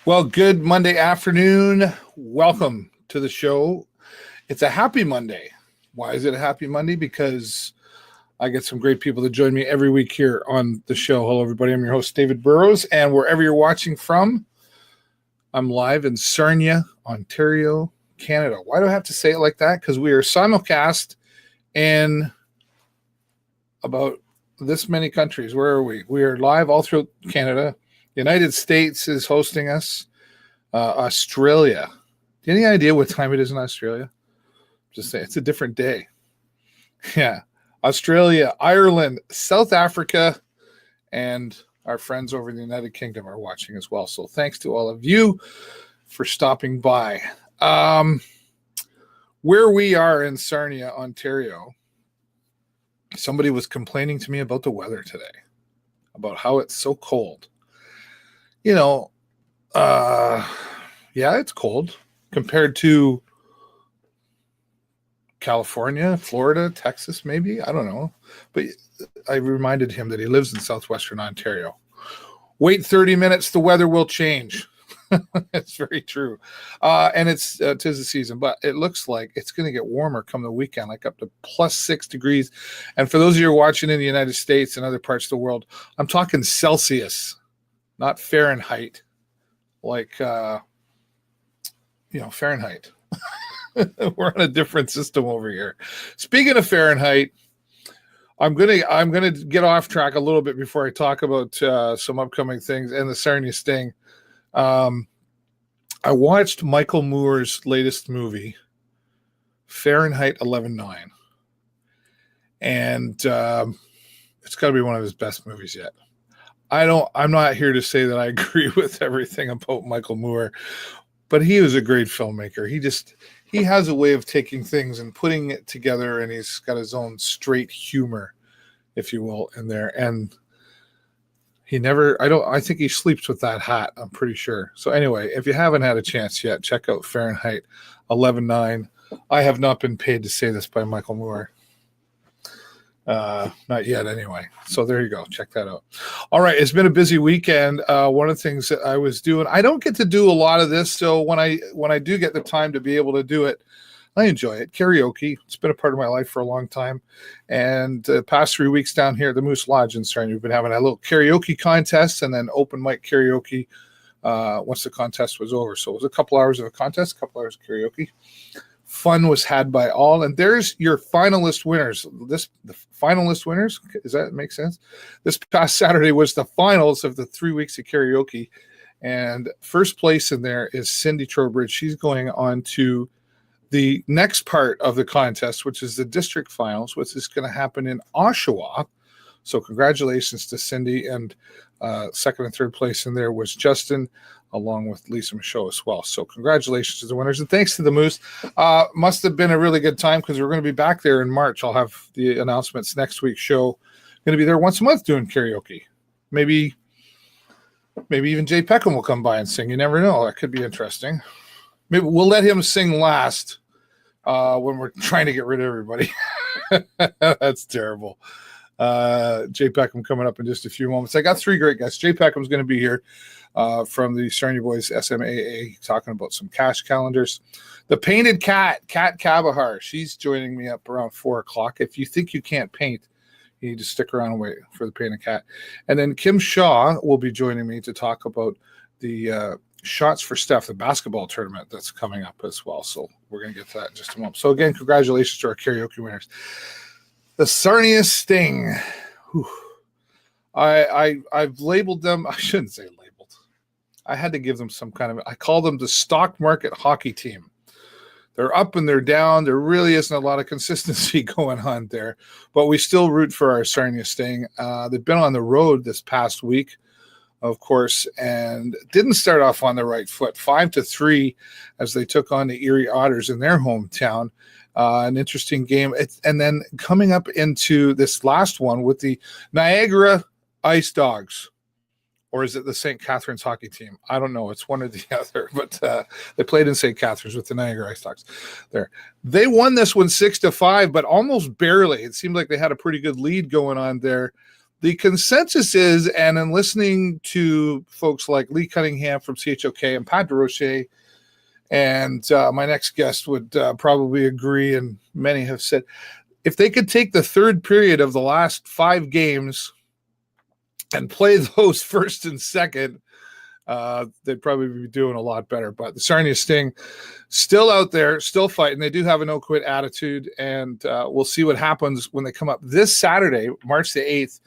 Well, good Monday afternoon. Welcome to the show. It's a happy Monday. Why is it a happy Monday? Because I get some great people to join me every week here on the show. Hello, everybody. I'm your host, David Burrows, and wherever you're watching from, I'm live in Sarnia, Ontario, Canada. Why do I have to say it like that? Because we are simulcast in about this many countries. Where are we? We are live all through Canada. United States is hosting us. Australia. Any idea what time it is in Australia? Just say it's a different day. Yeah. Australia, Ireland, South Africa, and our friends over in the United Kingdom are watching as well. So thanks to all of you for stopping by. Where we are in Sarnia, Ontario, somebody was complaining to me about the weather today, about how it's so cold. You know, yeah, it's cold compared to California, Florida, Texas, maybe. I don't know. But I reminded him that he lives in southwestern Ontario. Wait 30 minutes, the weather will change. It's very true. And it's 'tis the season, but it looks like it's going to get warmer come the weekend, like up to plus 6 degrees. And for those of you watching in the United States and other parts of the world, I'm talking Celsius. Not Fahrenheit, like, Fahrenheit. We're on a different system over here. Speaking of Fahrenheit, I'm gonna get off track a little bit before I talk about some upcoming things and the Sarnia Sting. I watched Michael Moore's latest movie, Fahrenheit 11/9, and it's got to be one of his best movies yet. I'm not here to say that I agree with everything about Michael Moore, but he was a great filmmaker. He has a way of taking things and putting it together, and he's got his own straight humor, if you will, in there. And I think he sleeps with that hat, I'm pretty sure. So anyway, if you haven't had a chance yet, check out Fahrenheit 11/9. I have not been paid to say this by Michael Moore. Not yet anyway. So there you go. Check that out. All right. It's been a busy weekend. One of the things that I was doing, I don't get to do a lot of this. So when I do get the time to be able to do it, I enjoy it. Karaoke. It's been a part of my life for a long time. And the past 3 weeks down here at the Moose Lodge in Sarnia, we've been having a little karaoke contest and then open mic karaoke once the contest was over. So it was a couple hours of a contest, a couple hours of karaoke. Fun was had by all, and there's your finalist winners. The finalist winners, does that make sense? This past Saturday was the finals of the 3 weeks of karaoke, and first place in there is Cindy Trowbridge. She's going on to the next part of the contest, which is the district finals, which is going to happen in Oshawa. So congratulations to Cindy, and second and third place in there was Justin, along with Lisa Michaud as well. So congratulations to the winners, and thanks to the Moose. Must have been a really good time because we're going to be back there in March. I'll have the announcements next week's show. Going to be there once a month doing karaoke. Maybe even Jay Peckham will come by and sing. You never know. That could be interesting. Maybe we'll let him sing last when we're trying to get rid of everybody. That's terrible. Jay Peckham coming up in just a few moments. I got 3 great guests. Jay Peckham's going to be here from the Sarnia Boys S.M.A.A. talking about some cash calendars. The painted cat Cabajar, she's joining me up around 4 o'clock. If you think you can't paint, you need to stick around and wait for the painted cat. And then Kim Shaw will be joining me to talk about the Shawtz4steph, the basketball tournament that's coming up as well. So we're going to get to that in just a moment. So again, congratulations to our karaoke winners. The Sarnia Sting. Whew. I've labeled them. I shouldn't say labeled. I had to give them some kind of. I call them the stock market hockey team. They're up and they're down. There really isn't a lot of consistency going on there, but we still root for our Sarnia Sting. They've been on the road this past week, of course, and didn't start off on the right foot. 5-3 as they took on the Erie Otters in their hometown. An interesting game. And then coming up into this last one with the Niagara Ice Dogs, or is it the St. Catharines hockey team? I don't know. It's one or the other, but they played in St. Catharines with the Niagara Ice Dogs there. They won this one 6-5, but almost barely. It seemed like they had a pretty good lead going on there. the consensus is, and in listening to folks like Lee Cunningham from CHOK and Pat DeRoche, and my next guest would probably agree, and many have said, if they could take the third period of the last 5 games and play those first and second, they'd probably be doing a lot better. But the Sarnia Sting still out there, still fighting. They do have a no-quit attitude, and we'll see what happens when they come up this Saturday, March the 8th.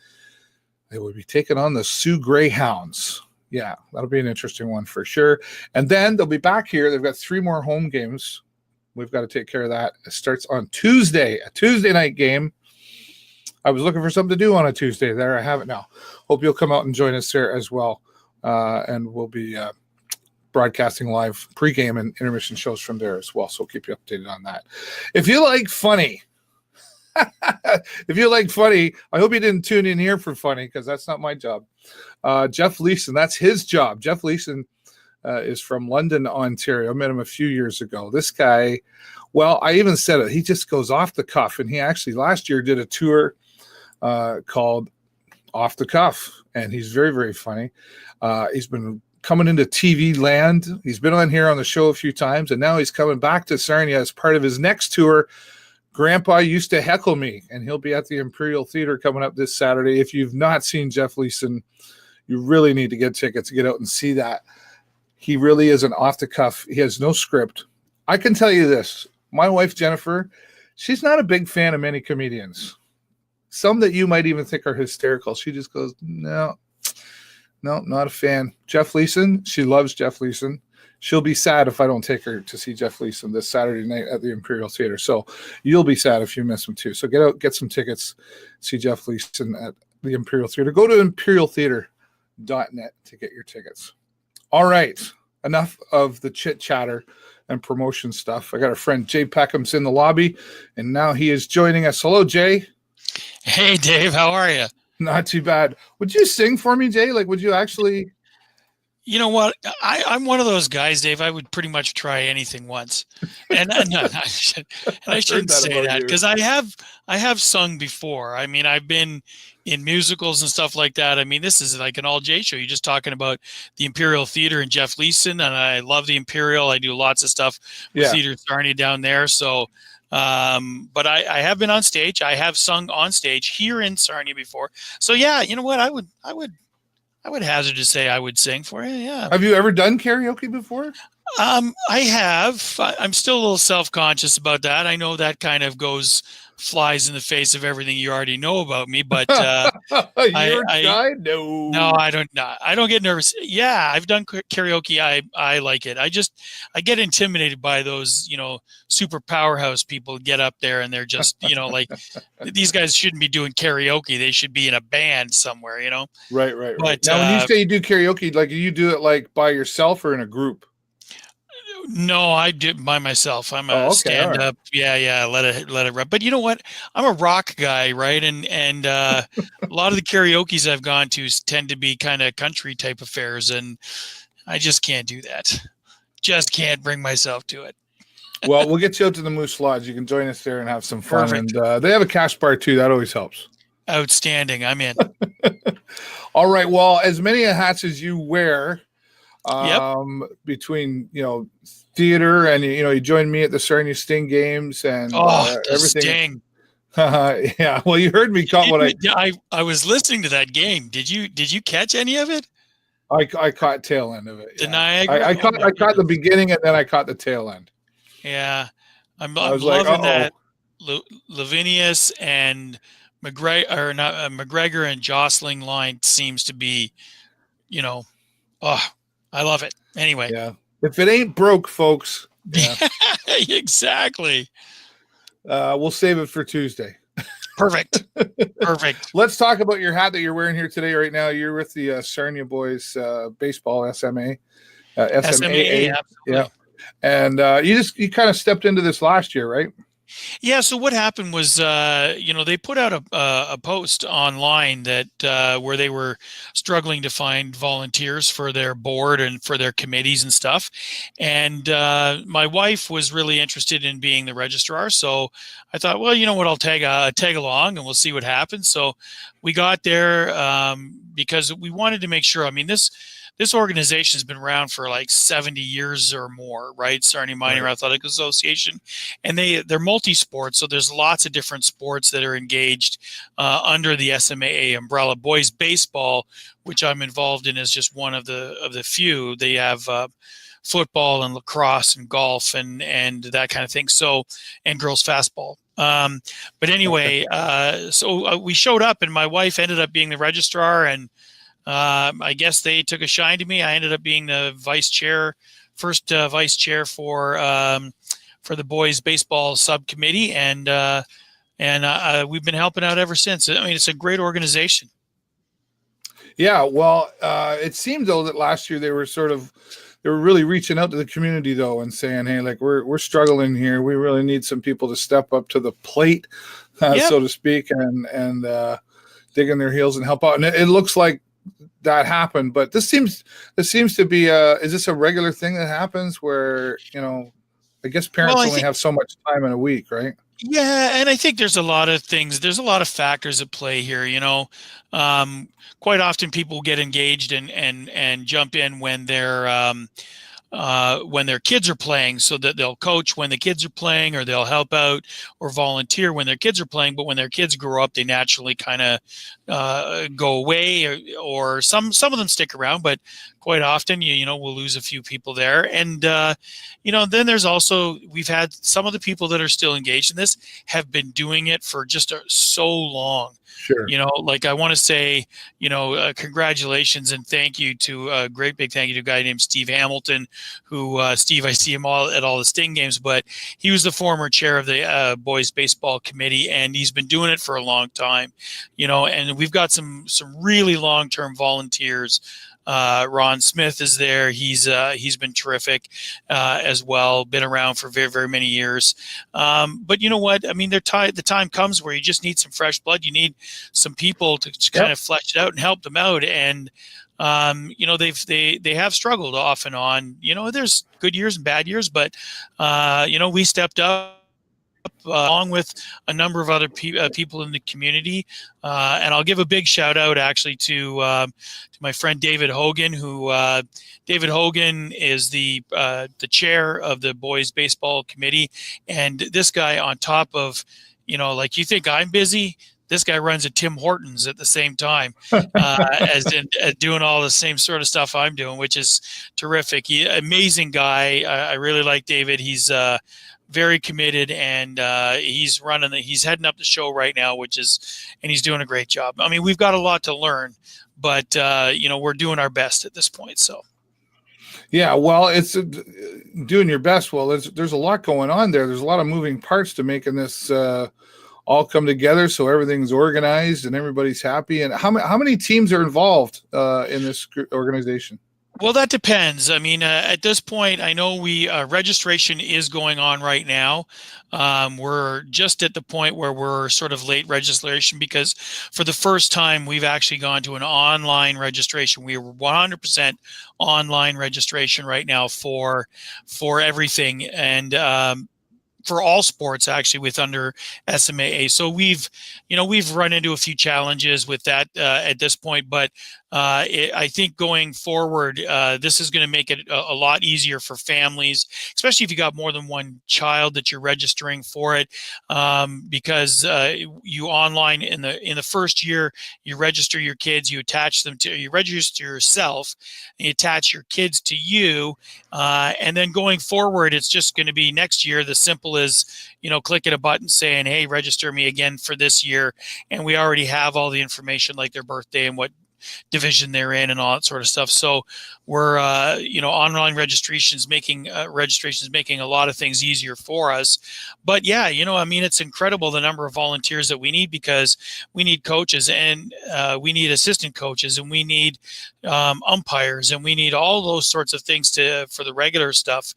They will be taking on the Sioux Greyhounds. Yeah, that'll be an interesting one for sure. And then they'll be back here. They've got 3 more home games. We've got to take care of that. It starts on Tuesday, a Tuesday night game. I was looking for something to do on a Tuesday. There, I have it now. Hope you'll come out and join us there as well. And we'll be broadcasting live pregame and intermission shows from there as well. So we'll keep you updated on that. If you like funny, I hope you didn't tune in here for funny, because that's not my job. Jeff Leeson, that's his job. Jeff Leeson is from London, Ontario. I met him a few years ago. This guy, well, I even said it. He just goes off the cuff. And he actually last year did a tour called Off the Cuff. And he's very, very funny. He's been coming into TV land. He's been on here on the show a few times. And now he's coming back to Sarnia as part of his next tour, Grandpa Used to Heckle Me, and he'll be at the Imperial Theater coming up this Saturday. If you've not seen Jeff Leeson, you really need to get tickets to get out and see that. He really is an off-the-cuff. He has no script. I can tell you this. My wife, Jennifer, she's not a big fan of many comedians. Some that you might even think are hysterical. She just goes, no, not a fan. Jeff Leeson, she loves Jeff Leeson. She'll be sad if I don't take her to see Jeff Leeson this Saturday night at the Imperial Theater. So you'll be sad if you miss him too. So get out, get some tickets, see Jeff Leeson at the Imperial Theater. Go to imperialtheater.net to get your tickets. All right. Enough of the chit chatter and promotion stuff. I got our friend Jay Peckham's in the lobby, and now he is joining us. Hello, Jay. Hey, Dave. How are you? Not too bad. Would you sing for me, Jay? Like, would you actually... You know what? I'm one of those guys, Dave. I would pretty much try anything once, and I shouldn't say that because I have sung before. I mean, I've been in musicals and stuff like that. I mean, this is like an all J show. You're just talking about the Imperial Theater and Jeff Leeson, and I love the Imperial. I do lots of stuff with Theater Sarnia down there. So, but I have been on stage. I have sung on stage here in Sarnia before. So yeah, you know what? I would hazard to say I would sing for you. Yeah. Have you ever done karaoke before? I have. I'm still a little self-conscious about that. I know that kind of flies in the face of everything you already know about me, but you're shy? No, I don't. No, I don't get nervous. Yeah, I've done karaoke. I like it. I get intimidated by those, super powerhouse people get up there and they're just, like these guys shouldn't be doing karaoke. They should be in a band somewhere, Right. But, now, when you say you do karaoke, like you do it like by yourself or in a group? No, I do it by myself. I'm a stand up. Right. Yeah. Let it rip. But you know what? I'm a rock guy, right? And a lot of the karaoke's I've gone to tend to be kind of country type affairs, and I just can't do that. Just can't bring myself to it. Well, we'll get you out to the Moose Lodge. You can join us there and have some fun. Perfect. And they have a cash bar too. That always helps. Outstanding. I'm in. All right. Well, as many hats as you wear. Between theater and you joined me at the Sarnia Sting games and everything. Sting. Yeah, well, you heard me caught I was listening to that game. Did you catch any of it? I caught tail end of it. The Niagara. I caught the beginning and then I caught the tail end. Yeah, I'm loving that. Lavinius and McGregor and Jostling line seems to be, I love it. Anyway. Yeah. If it ain't broke, folks. Yeah. Exactly. We'll save it for Tuesday. Perfect. Let's talk about your hat that you're wearing here today. Right now, you're with the Sarnia Boys Baseball, S.M.A.A. S.M.A.A. Absolutely. Yeah. And you kind of stepped into this last year, right? Yeah. So what happened was, they put out a post online that where they were struggling to find volunteers for their board and for their committees and stuff. And my wife was really interested in being the registrar, so I thought, well, you know what, I'll tag along and we'll see what happens. So we got there because we wanted to make sure. I mean, this organization has been around for like 70 years or more, right? Sarnia Minor Right. Athletic Association, and they're multi-sport, so there's lots of different sports that are engaged under the S.M.A.A. umbrella. Boys baseball, which I'm involved in, is just one of the few. They have football and lacrosse and golf and that kind of thing. So, and girls fastball. But Okay. anyway, so we showed up, and my wife ended up being the registrar, and I guess they took a shine to me. I ended up being the vice chair, first vice chair for the boys baseball subcommittee, and we've been helping out ever since. I mean, it's a great organization. Yeah. Well, it seemed though that last year they were really reaching out to the community though and saying, hey, like we're struggling here. We really need some people to step up to the plate, Yep. so to speak, and dig in their heels and help out. And it looks like that happened, but this seems to be is this a regular thing that happens where, I guess Well, parents I only think have so much time in a week, right? yeah, and I think there's a lot of things. There's a lot of factors at play here. Quite often people get engaged and jump in when their kids are playing, so that they'll coach when the kids are playing, or they'll help out or volunteer when their kids are playing. But when their kids grow up, they naturally kind of go away, or some of them stick around. But quite often, we'll lose a few people there. And then there's also, we've had some of the people that are still engaged in this have been doing it for just so long. Sure. Like I want to say, congratulations and thank you to a great big thank you to a guy named Steve Hamilton, who Steve, I see him at all the Sting games, but he was the former chair of the boys baseball committee, and he's been doing it for a long time. And we've got some really long-term volunteers. Ron Smith is there. He's been terrific as well. Been around for very, very many years. But you know what? I mean, the time comes where you just need some fresh blood. You need some people to kind of flesh it out and help them out. And they have struggled off and on. There's good years and bad years, but we stepped up. Along with a number of other people in the community, and I'll give a big shout out actually to my friend David Hogan, who David Hogan is the chair of the boys baseball committee, and this guy, on top of, like, you think I'm busy, this guy runs a Tim Hortons at the same time, as in doing all the same sort of stuff I'm doing, which is terrific. Amazing guy. I really like David. He's very committed, and he's heading up the show right now, and he's doing a great job. I mean, we've got a lot to learn, but we're doing our best at this point. So Yeah, well, it's doing your best. Well, there's a lot going on there. There's a lot of moving parts to making this all come together, so everything's organized and everybody's happy. And how many teams are involved in this organization? Well, that depends. I mean, at this point, I know registration is going on right now. We're just at the point where we're sort of late registration, because for the first time, we've actually gone to an online registration. We are 100% online registration right now for everything. And for all sports, actually, with under S.M.A.A. So we've run into a few challenges with that at this point, but I think going forward, this is going to make it a lot easier for families, especially if you got more than one child that you're registering for it, because you online in the first year, you register your kids, you register yourself, and you attach your kids to you, and then going forward, it's just going to be next year the simple as clicking a button saying, hey, register me again for this year, and we already have all the information, like their birthday and what division they're in and all that sort of stuff. So we're online registrations making a lot of things easier for us. But yeah, I mean, it's incredible the number of volunteers that we need, because we need coaches, and we need assistant coaches, and we need umpires, and we need all those sorts of things for the regular stuff.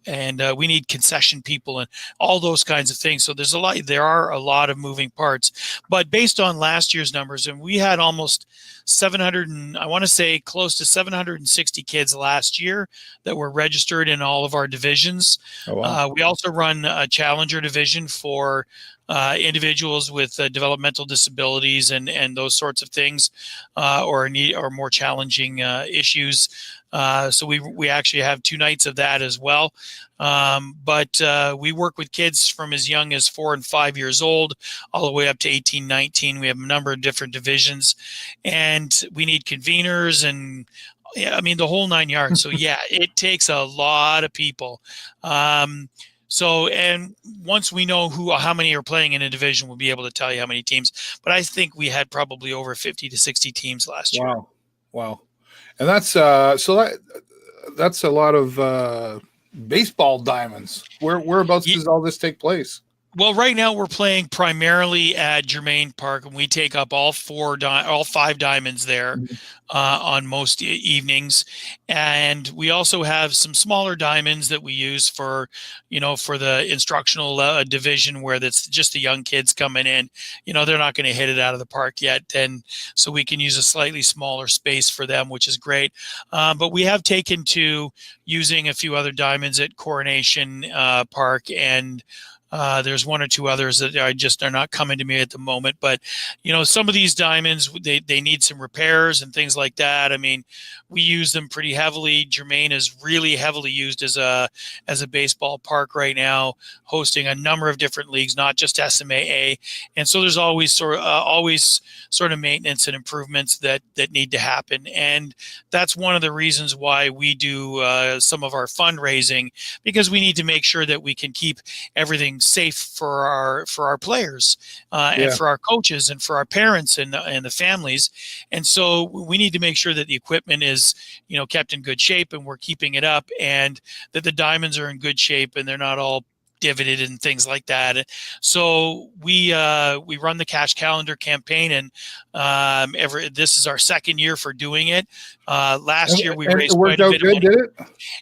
and we need concession people and all those kinds of things. So there are a lot of moving parts, but based on last year's numbers, and we had almost 700 and I want to say close to 760 kids last year that were registered in all of our divisions. Oh, wow. We also run a challenger division for individuals with developmental disabilities and those sorts of things, or more challenging issues. So we actually have 2 nights of that as well. But we work with kids from as young as 4 and 5 years old, all the way up to 18, 19. We have a number of different divisions, and we need conveners and the whole 9 yards. So yeah, it takes a lot of people. And once we know how many are playing in a division, we'll be able to tell you how many teams. But I think we had probably over 50 to 60 teams last year. Wow. And that's that's a lot of baseball diamonds. Whereabouts does all this take place? Well, right now we're playing primarily at Germain Park, and we take up all 5 diamonds there on most evenings. And we also have some smaller diamonds that we use for the instructional division, where that's just the young kids coming in. They're not going to hit it out of the park yet, and so we can use a slightly smaller space for them, which is great. But we have taken to using a few other diamonds at Coronation Park, and there's 1 or 2 others that are not coming to me at the moment. But, some of these diamonds, they need some repairs and things like that. I mean, we use them pretty heavily. Germain is really heavily used as a baseball park right now, hosting a number of different leagues, not just S.M.A.A. And so there's always sort of maintenance and improvements that need to happen. And that's one of the reasons why we do some of our fundraising, because we need to make sure that we can keep everything safe for our players and for our coaches and for our parents and the families. And so we need to make sure that the equipment is kept in good shape, and we're keeping it up, and that the diamonds are in good shape and they're not all divoted and things like that. So we run the cash calendar campaign, and this is our 2nd year for doing it. Last year we raised quite a bit of money. Did it?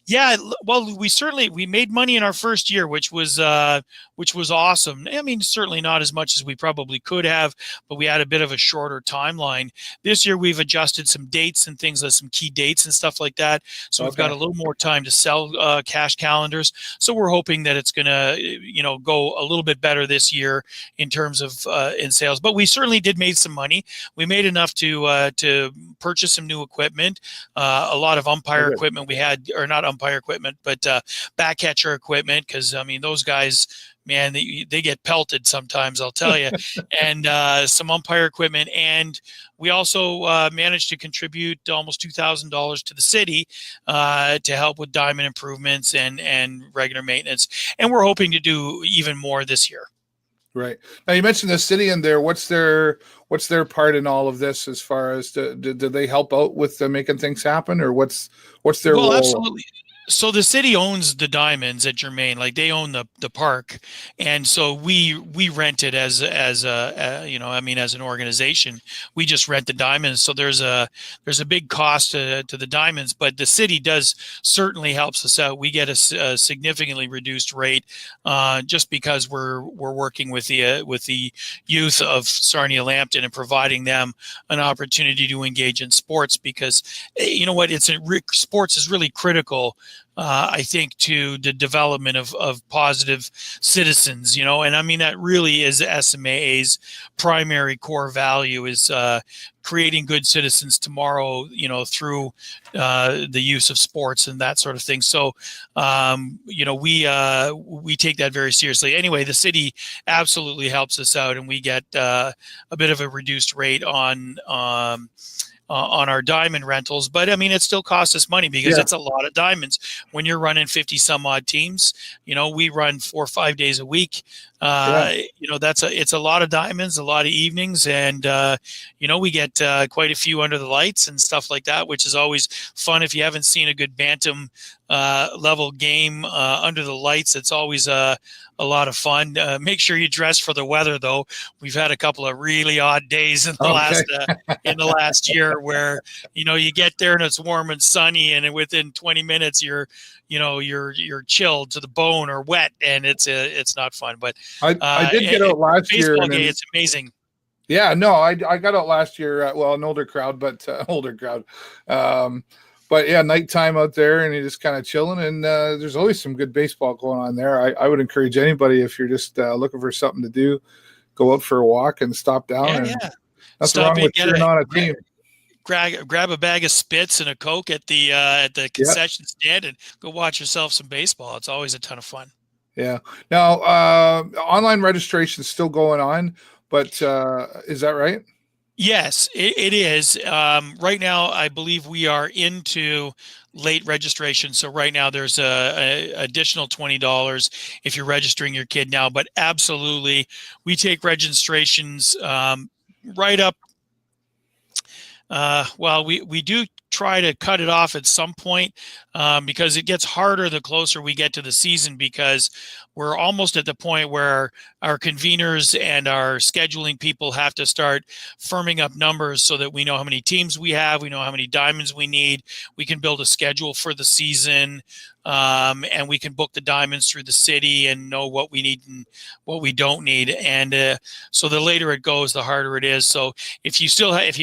Yeah, well, we made money in our first year, which was awesome. I mean, certainly not as much as we probably could have, but we had a bit of a shorter timeline. This year we've adjusted some dates and things, some key dates and stuff like that. So we've got a little more time to sell cash calendars. So we're hoping that it's going to go a little bit better this year in terms of in sales. But we certainly did make some money. We made enough to purchase some new equipment, a lot of umpire equipment we had, or not umpire equipment, but back catcher equipment, because those guys, man, they get pelted sometimes, I'll tell you. And some umpire equipment. And we also managed to contribute almost $2,000 to the city to help with diamond improvements and regular maintenance. And we're hoping to do even more this year. Right. Now, you mentioned the city in there. What's their part in all of this, as far as do they help out with making things happen, or what's their role? Absolutely. So the city owns the diamonds at Germain, like they own the park, and so we rent it as an organization, we just rent the diamonds. So there's a big cost to the diamonds, but the city does certainly helps us out. We get a significantly reduced rate just because we're working with the youth of Sarnia Lambton and providing them an opportunity to engage in sports, because sports is really critical. I think to the development of positive citizens, and I mean that really is S.M.A.A.'s primary core value, is creating good citizens tomorrow, through the use of sports and that sort of thing. So, we take that very seriously. Anyway, the city absolutely helps us out, and we get a bit of a reduced rate on our diamond rentals. But I mean, it still costs us money, because it's a lot of diamonds when you're running 50 some odd teams. We run 4 or 5 days a week. It's a lot of diamonds, a lot of evenings, and we get quite a few under the lights and stuff like that, which is always fun. If you haven't seen a good bantam level game under the lights, it's always a lot of fun. Make sure you dress for the weather, though. We've had a couple of really odd days in the last year where you get there and it's warm and sunny, and within 20 minutes you're chilled to the bone or wet, and it's not fun. But I did get out last year. Baseball game, it's amazing. Yeah, no, I got out last year. An older crowd, but older crowd. But yeah, nighttime out there, and you're just kind of chilling, and there's always some good baseball going on there. I would encourage anybody, if you're just looking for something to do, go out for a walk and stop down. That's wrong with cheering on a team. Grab a bag of Spitz and a Coke at the concession stand and go watch yourself some baseball. It's always a ton of fun. Yeah. Now, online registration is still going on, but is that right? Yes, it is. Right now, I believe we are into late registration. So right now there's a additional $20 if you're registering your kid now. But absolutely, we take registrations right up. Well, we do try to cut it off at some point because it gets harder the closer we get to the season, because we're almost at the point where our conveners and our scheduling people have to start firming up numbers so that we know how many teams we have, we know how many diamonds we need, we can build a schedule for the season, and we can book the diamonds through the city and know what we need and what we don't need. And so the later it goes, the harder it is. So if you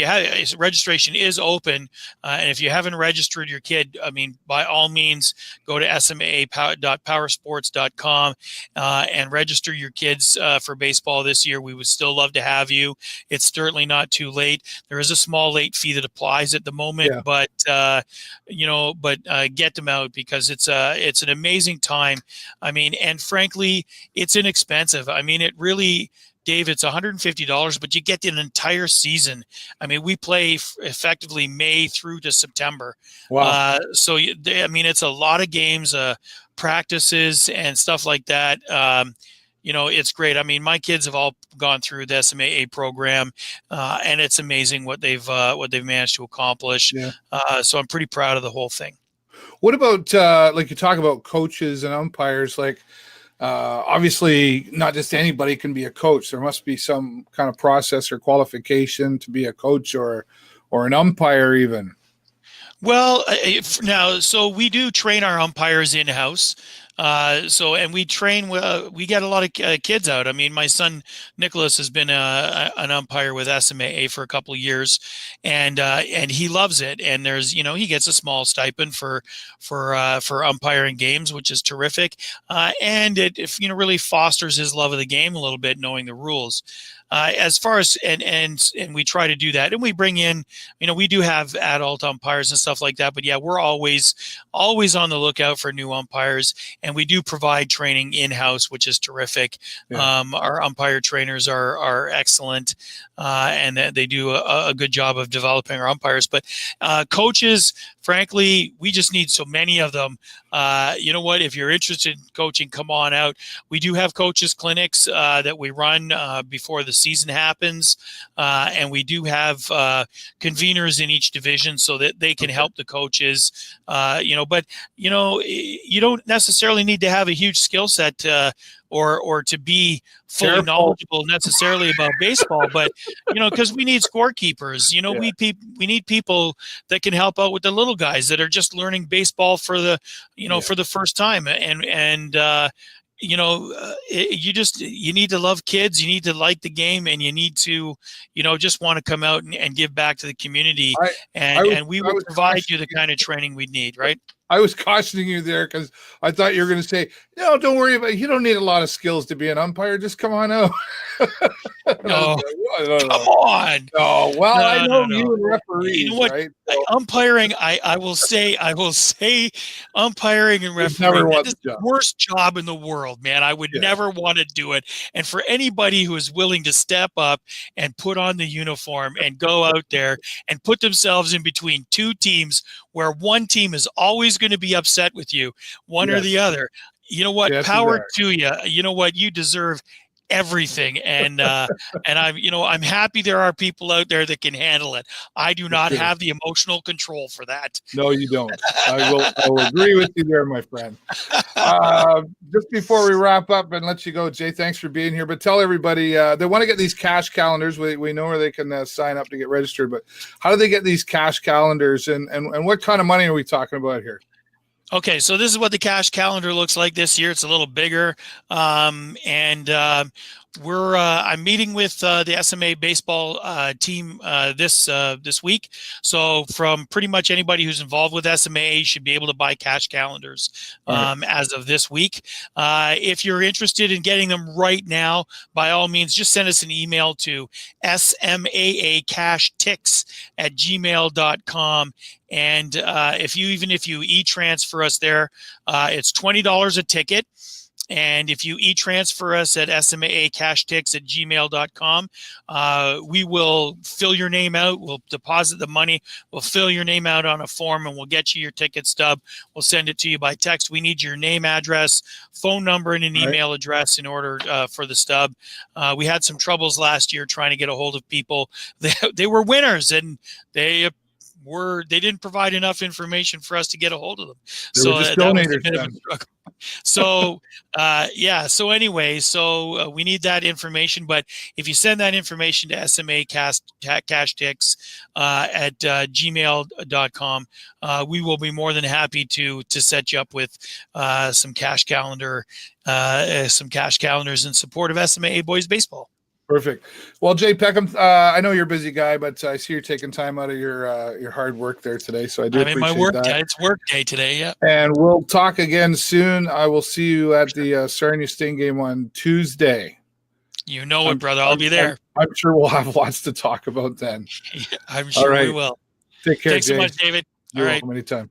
have registration is open, and if you haven't registered your kid, I mean, by all means, go to SMAA.powersports.com and register your kids for baseball this year. We would still love to have you. It's certainly not too late. There is a small late fee that applies at the moment, but get them out, because it's an amazing time. I mean, and frankly, it's inexpensive. I mean, it really, Dave, it's $150, but you get an entire season. I mean, we play effectively May through to September. Wow. So, I mean, it's a lot of games, practices and stuff like that. It's great. I mean, my kids have all gone through the S.M.A.A. program, and it's amazing what they've managed to accomplish. Yeah. So I'm pretty proud of the whole thing. What about like you talk about coaches and umpires? Like, obviously, not just anybody can be a coach. There must be some kind of process or qualification to be a coach or an umpire, even. Well, so we do train our umpires in-house. And we train, we get a lot of kids out. I mean, my son Nicholas has been an umpire with S.M.A.A. for a couple of years, and he loves it. And there's, he gets a small stipend for umpiring games, which is terrific. And it really fosters his love of the game a little bit, knowing the rules. As far as and we try to do that, and we bring in, we do have adult umpires and stuff like that. But yeah, we're always on the lookout for new umpires, and we do provide training in-house, which is terrific. Yeah. Our umpire trainers are excellent, and they do a good job of developing our umpires. But coaches, frankly, we just need so many of them. You know what? If you're interested in coaching, come on out. We do have coaches clinics that we run before the season happens, and we do have conveners in each division so that they can help the coaches. But you don't necessarily need to have a huge skill set or to be fully knowledgeable necessarily about baseball, but because we need scorekeepers. We need people that can help out with the little guys that are just learning baseball for the for the first time, and you need to love kids, you need to like the game, and you need to just want to come out and give back to the community, and we will provide you the kind of training we need, right? I was cautioning you there because I thought you were going to say, no, don't worry about it. You don't need a lot of skills to be an umpire. Just come on out. No, come on. Oh, well, I know you and referees, you know what? Right? Umpiring, I will say umpiring and refereeing is the worst job in the world, man. I would never want to do it. And for anybody who is willing to step up and put on the uniform and go out there and put themselves in between two teams where one team is always going to be upset with you, one or the other. You know what? Power to you. You know what? You deserve everything. And I'm happy there are people out there that can handle it. I do not have the emotional control for that. No, you don't. I will agree with you there, my friend. Just before we wrap up and let you go, Jay, thanks for being here. But tell everybody they want to get these cash calendars. We know where they can sign up to get registered. But how do they get these cash calendars, and what kind of money are we talking about here? Okay, so this is what the cash calendar looks like this year. It's a little bigger, I'm meeting with the S.M.A.A baseball team this week. So from pretty much anybody who's involved with S.M.A.A should be able to buy cash calendars as of this week. If you're interested in getting them right now, by all means, just send us an email to SMAAcashticks@gmail.com. And if you e-transfer us there, it's $20 a ticket. And if you e-transfer us at SMAAcashticks@gmail.com, we will fill your name out. We'll deposit the money. We'll fill your name out on a form, and we'll get you your ticket stub. We'll send it to you by text. We need your name, address, phone number, and an email address in order for the stub. We had some troubles last year trying to get a hold of people. They were winners, and they didn't provide enough information for us to get a hold of them. So that was a bit of a struggle. So we need that information. But if you send that information to SMAAcashticks at gmail.com, we will be more than happy to set you up with some cash calendars in support of S.M.A.A Boys Baseball. Perfect. Well, Jay Peckham, I know you're a busy guy, but I see you're taking time out of your hard work there today. So I do appreciate my work that. Day. It's work day today, yeah. And we'll talk again soon. I will see you at the Sarnia Sting game on Tuesday. You know it, brother. I'll be there. I'm sure we'll have lots to talk about then. Yeah, I'm sure we will. Take care, Thanks Jay. so much, David. You're welcome anytime.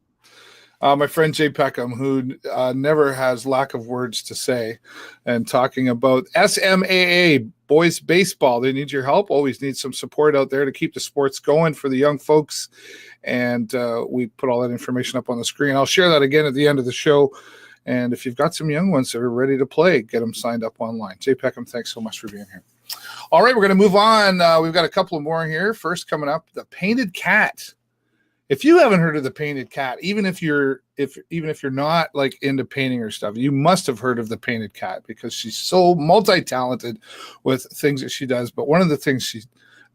My friend Jay Peckham, who never has lack of words to say, and talking about S.M.A.A Boys Baseball. They need your help. Always need some support out there to keep the sports going for the young folks. And we put all that information up on the screen. I'll share that again at the end of the show. And if you've got some young ones that are ready to play, get them signed up online. Jay Peckham, thanks so much for being here. All right, we're going to move on. We've got a couple of more here. First coming up, the Painted Cat. If you haven't heard of the Painted Cat, even if you're not like into painting or stuff, you must have heard of the Painted Cat because she's so multi-talented with things that she does. But one of the things she's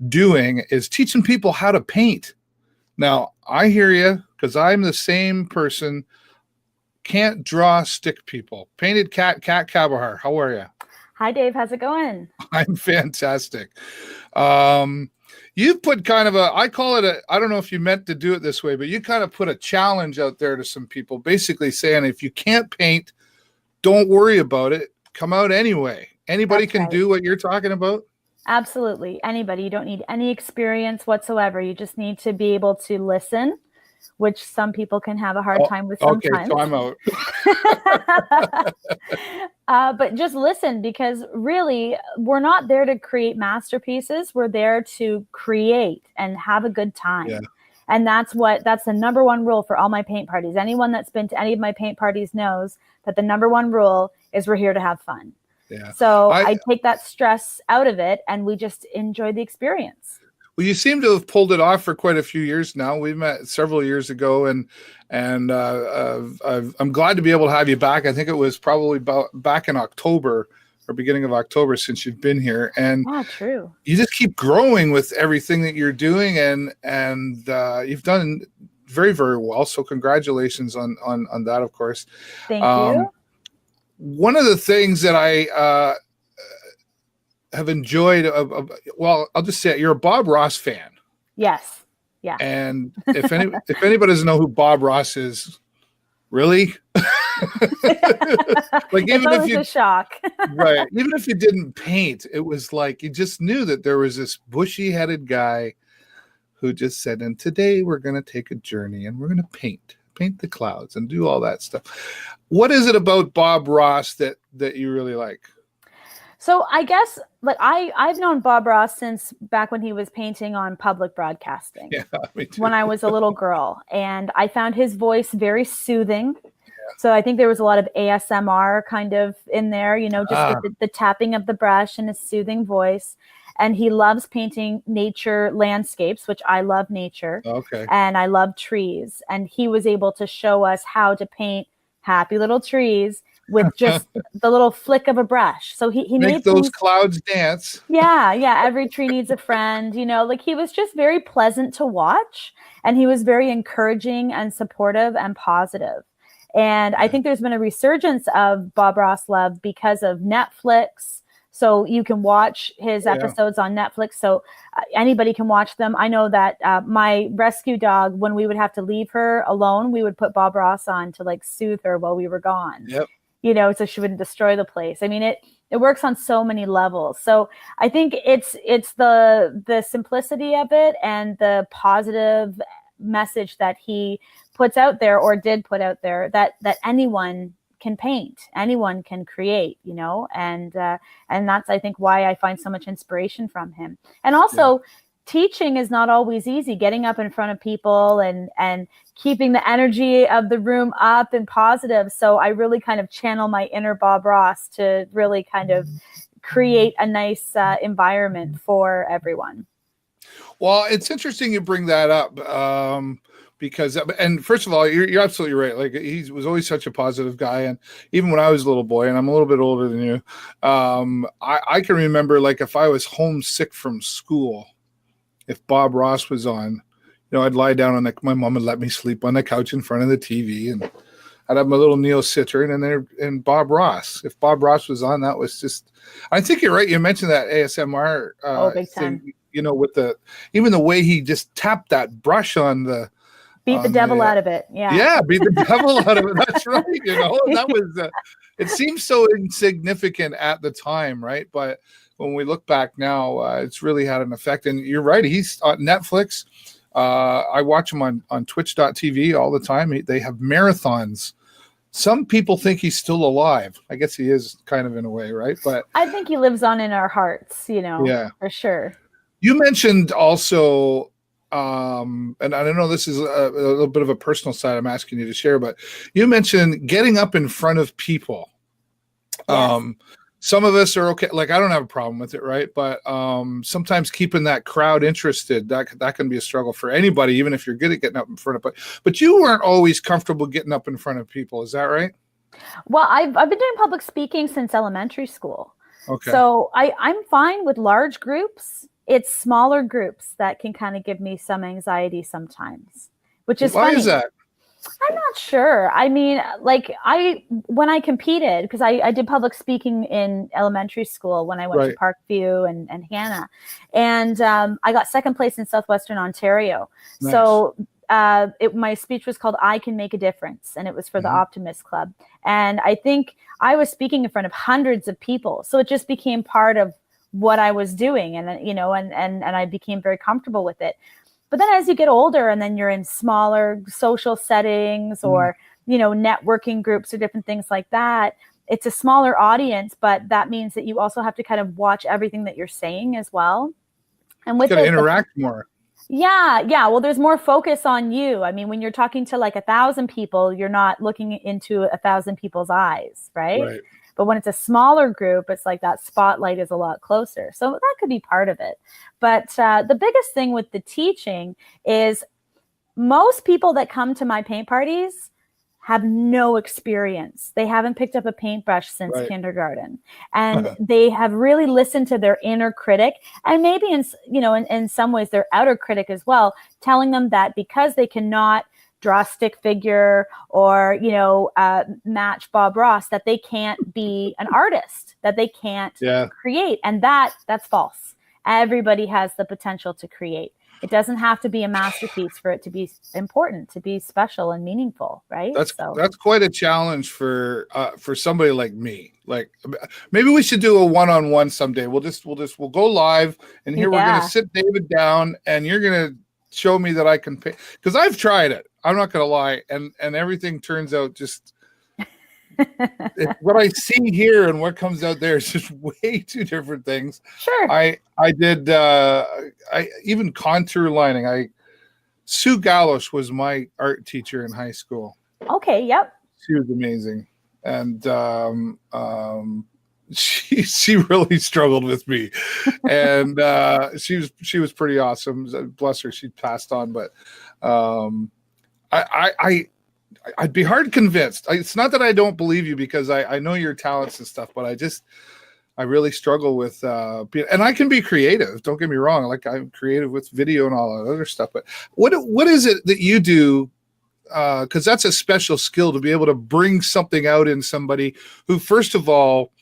doing is teaching people how to paint. Now, I hear you because I'm the same person. Can't draw stick people. Painted Cat Cabajar. How are you? Hi, Dave. How's it going? I'm fantastic. You've put kind of I call it I don't know if you meant to do it this way, but you kind of put a challenge out there to some people, basically saying, if you can't paint, don't worry about it. Come out anyway. Anybody can do what you're talking about? Absolutely. Anybody. You don't need any experience whatsoever. You just need to be able to listen, which some people can have a hard time with sometimes. Okay, time out. But just listen, because really we're not there to create masterpieces. We're there to create and have a good time. Yeah. And that's the number one rule for all my paint parties. Anyone that's been to any of my paint parties knows that the number one rule is we're here to have fun. Yeah. So I take that stress out of it and we just enjoy the experience. Well, you seem to have pulled it off for quite a few years now. We met several years ago, and I'm glad to be able to have you back. I think it was probably back in October or beginning of October since you've been here, and true. You just keep growing with everything that you're doing, and you've done very, very well. So congratulations on that, of course. Thank you. One of the things that I have enjoyed well, I'll just say it, you're a Bob Ross fan. Yes. Yeah. And if anybody doesn't know who Bob Ross is, really? Like, even if you a shock. Right. Even if you didn't paint, it was like you just knew that there was this bushy-headed guy who just said, and today we're going to take a journey and we're going to paint the clouds and do all that stuff. What is it about Bob Ross that you really like? So I guess I've known Bob Ross since back when he was painting on public broadcasting. Yeah, me too. When I was a little girl, and I found his voice very soothing. So I think there was a lot of ASMR kind of in there, just with the tapping of the brush and his soothing voice. And he loves painting nature landscapes, which I love nature. Okay. And I love trees. And he was able to show us how to paint happy little trees with just the little flick of a brush. So he made those clouds dance. Yeah. Every tree needs a friend, like he was just very pleasant to watch, and he was very encouraging and supportive and positive. And I think there's been a resurgence of Bob Ross love because of Netflix. So you can watch his episodes on Netflix. So anybody can watch them. I know that my rescue dog, when we would have to leave her alone, we would put Bob Ross on to like soothe her while we were gone. Yep. So she wouldn't destroy the place. I mean, it works on so many levels. So I think it's the simplicity of it and the positive message that he puts out there, or did put out there, that anyone can paint, anyone can create, and that's, I think, why I find so much inspiration from him. And also teaching is not always easy, getting up in front of people and keeping the energy of the room up and positive. So I really kind of channel my inner Bob Ross to really kind of create a nice environment for everyone. Well, it's interesting you bring that up. Because, and first of all, you're absolutely right. Like, he was always such a positive guy. And even when I was a little boy, and I'm a little bit older than you, I can remember, like, if I was homesick from school, if Bob Ross was on, I'd lie down on my mom would let me sleep on the couch in front of the TV, and I'd have my little Neil Citron and Bob Ross. If Bob Ross was on, that was just, I think you're right. You mentioned that ASMR big time. thing, with even the way he just tapped that brush on the, beat the devil out of it. Yeah, beat the devil out of it. That's right. That was, it seems so insignificant at the time, right? But when we look back now, it's really had an effect. And you're right. He's on Netflix. I watch him on twitch.tv all the time. They have marathons. Some people think he's still alive. I guess he is, kind of, in a way, right? But I think he lives on in our hearts, for sure. You mentioned also, and I don't know, this is a little bit of a personal side I'm asking you to share, but you mentioned getting up in front of people. Yes. Some of us are okay. Like, I don't have a problem with it, right? But sometimes keeping that crowd interested, that can be a struggle for anybody, even if you're good at getting up in front of. But you weren't always comfortable getting up in front of people. Is that right? Well, I've been doing public speaking since elementary school. Okay. So I'm fine with large groups. It's smaller groups that can kind of give me some anxiety sometimes, which is funny. Why is that? I'm not sure. I mean, like, when I competed, because I did public speaking in elementary school when I went to Parkview and Hannah, and I got second place in Southwestern Ontario. Nice. So my speech was called "I Can Make a Difference," and it was for the Optimist Club. And I think I was speaking in front of hundreds of people, so it just became part of what I was doing, and and I became very comfortable with it. But then as you get older, and then you're in smaller social settings or networking groups or different things like that, it's a smaller audience, but that means that you also have to kind of watch everything that you're saying as well. And with you gotta interact more. Yeah. Well, there's more focus on you. I mean, when you're talking to like 1,000 people, you're not looking into 1,000 people's eyes, right? But when it's a smaller group, it's like that spotlight is a lot closer. So that could be part of it. But the biggest thing with the teaching is most people that come to my paint parties have no experience. They haven't picked up a paintbrush since kindergarten. And they have really listened to their inner critic, and maybe in some ways their outer critic as well, telling them that because they cannot draw a stick figure or, match Bob Ross, that they can't be an artist, that they can't create. And that's false. Everybody has the potential to create. It doesn't have to be a masterpiece for it to be important, to be special and meaningful, right? That's quite a challenge for somebody like me. Like, maybe we should do a one-on-one someday. We'll go live, and here we're going to sit David down, and you're going to show me that I can paint, because I've tried it. I'm not going to lie, and everything turns out just what I see here and what comes out there is just way two different things. Sure. I did I even contour lining. Sue Gallosh was my art teacher in high school. Okay. Yep. She was amazing. And she really struggled with me. And she was pretty awesome. Bless her, she passed on, but I'd be hard convinced. It's not that I don't believe you, because I know your talents and stuff, but I really struggle with and I can be creative. Don't get me wrong. Like, I'm creative with video and all that other stuff. But what is it that you do? Because that's a special skill, to be able to bring something out in somebody who, first of all,